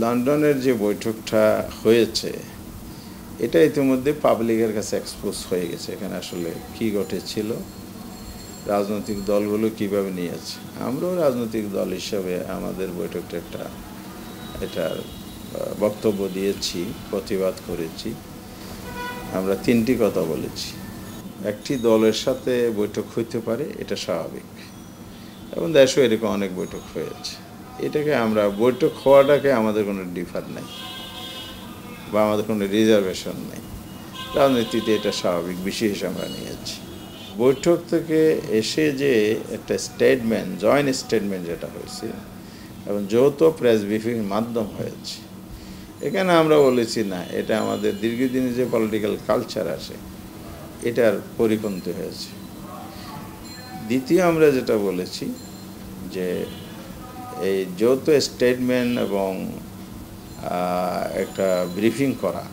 লন্ডনের যে বৈঠকটা হয়েছে এটা ইতিমধ্যে পাবলিকের কাছে এক্সপোজ হয়ে গেছে। এখানে আসলে কী ঘটেছিল, রাজনৈতিক দলগুলো কীভাবে নিয়েছে। আমরাও রাজনৈতিক দল হিসাবে আমাদের বৈঠকটা এটার বক্তব্য দিয়েছি, প্রতিবাদ করেছি। আমরা তিনটি কথা বলেছি। একটি দলের সাথে বৈঠক হইতে পারে, এটা স্বাভাবিক, এবং দেশেও এরকম অনেক বৈঠক হয়েছে। এটাকে আমরা বৈঠক হওয়াটাকে আমাদের কোনো ডিফার নাই বা আমাদের কোনো রিজার্ভেশন নেই। রাজনীতিতে এটা স্বাভাবিক বিশেষ আমরা নিয়েছি। বৈঠক থেকে এসে যে একটা স্টেটমেন্ট, জয়েন্ট স্টেটমেন্ট যেটা হয়েছে এবং যৌথ প্রেস ব্রিফিং মাধ্যম হয়েছে, এখানে আমরা বলেছি না, এটা আমাদের দীর্ঘদিনের যে পলিটিক্যাল কালচার আছে এটার পরিপন্থী হয়েছে। দ্বিতীয় আমরা যেটা বলেছি যে এই যৌথ স্টেটমেন্ট এবং একটা ব্রিফিং করা,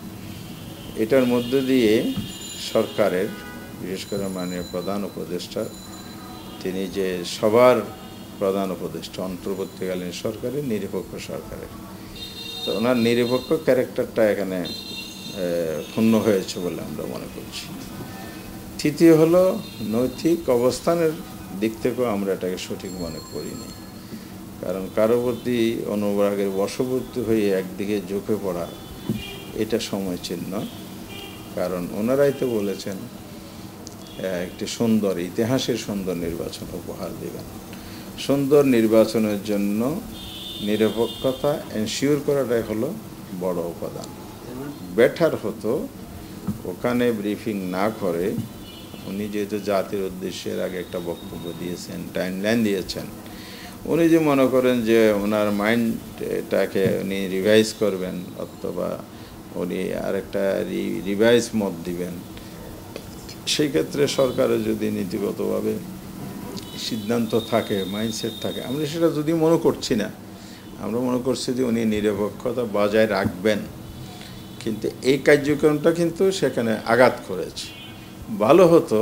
এটার মধ্য দিয়ে সরকারের, বিশেষ করে মাননীয় প্রধান উপদেষ্টা, তিনি যে সবার প্রধান উপদেষ্টা অন্তর্বর্তীকালীন সরকারের, নিরপেক্ষ সরকারের, তো ওনার নিরপেক্ষ ক্যারেক্টারটা এখানে ক্ষুণ্ণ হয়েছে বলে আমরা মনে করছি। তৃতীয় হলো নৈতিক অবস্থানের দিক থেকেও আমরা এটাকে সঠিক মনে করিনি, কারণ কারো প্রতি অনুরাগের বশবর্তী হয়ে একদিকে ঝুঁকে পড়া এটা সময়চিহ্ন। কারণ ওনারাই তো বলেছেন একটি সুন্দর, ইতিহাসের সুন্দর নির্বাচন উপহার দেবেন। সুন্দর নির্বাচনের জন্য নিরপেক্ষতা এনশিওর করাটাই হলো বড় উপাদান। বেটার হতো ওখানে ব্রিফিং না করে, উনি যেহেতু জাতির উদ্দেশ্যের আগে একটা বক্তব্য দিয়েছেন, টাইমলাইন দিয়েছেন, উনি যে মনে করেন যে ওনার মাইন্ডটাকে উনি রিভাইজ করবেন অথবা উনি আরেকটা রিভাইজ মত দিবেন, সেই ক্ষেত্রে সরকারের যদি নীতিগতভাবে সিদ্ধান্ত থাকে, মাইন্ডসেট থাকে, আমরা সেটা যদি মনে করছি না, আমরা মনে করছি যে উনি নিরপেক্ষতা বজায় রাখবেন, কিন্তু এই কার্যক্রমটা কিন্তু সেখানে আঘাত করেছে। ভালো হতো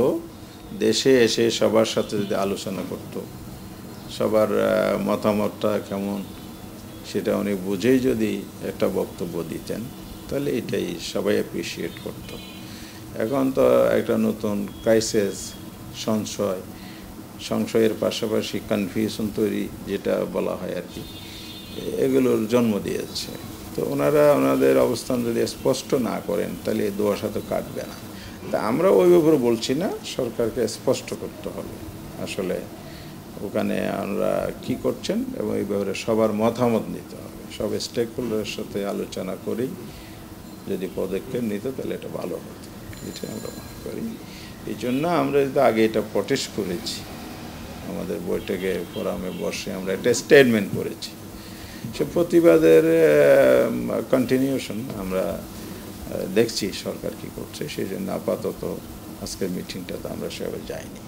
দেশে এসে সবার সাথে যদি আলোচনা করতো, সবার মতামতটা কেমন সেটা উনি বুঝেই যদি একটা বক্তব্য দিতেন, তাহলে এটাই সবাই অ্যাপ্রিসিয়েট করত। এখন তো একটা নতুন ক্রাইসিস, সংশয়ের পাশাপাশি কনফিউশন তৈরি, যেটা বলা হয় আর কি, এগুলোর জন্ম দিয়েছে। তো ওনাদের অবস্থান যদি স্পষ্ট না করেন তাহলে এই দোয়াশা তো কাটবে না। তা আমরা ওই ব্যাপারে বলছি না, সরকারকে স্পষ্ট করতে হবে আসলে ওখানে আমরা কি করছেন, এবং এই ব্যাপারে সবার মতামত নিতে হবে। সব স্টেক হোল্ডারের সাথে আলোচনা করেই যদি পদক্ষেপ নিত তাহলে এটা ভালো হতো, এটা আমরা মনে করি। এই জন্য আমরা যদি আগে এটা প্রটেস্ট করেছি, আমাদের বৈঠকে ফোরামে বসে আমরা একটা স্টেটমেন্ট করেছি, সে প্রতিবাদের কন্টিনিউশন আমরা দেখছি সরকার কি করছে। সেই জন্য আপাতত আজকের মিটিংটাতে আমরা সেভাবে যাইনি।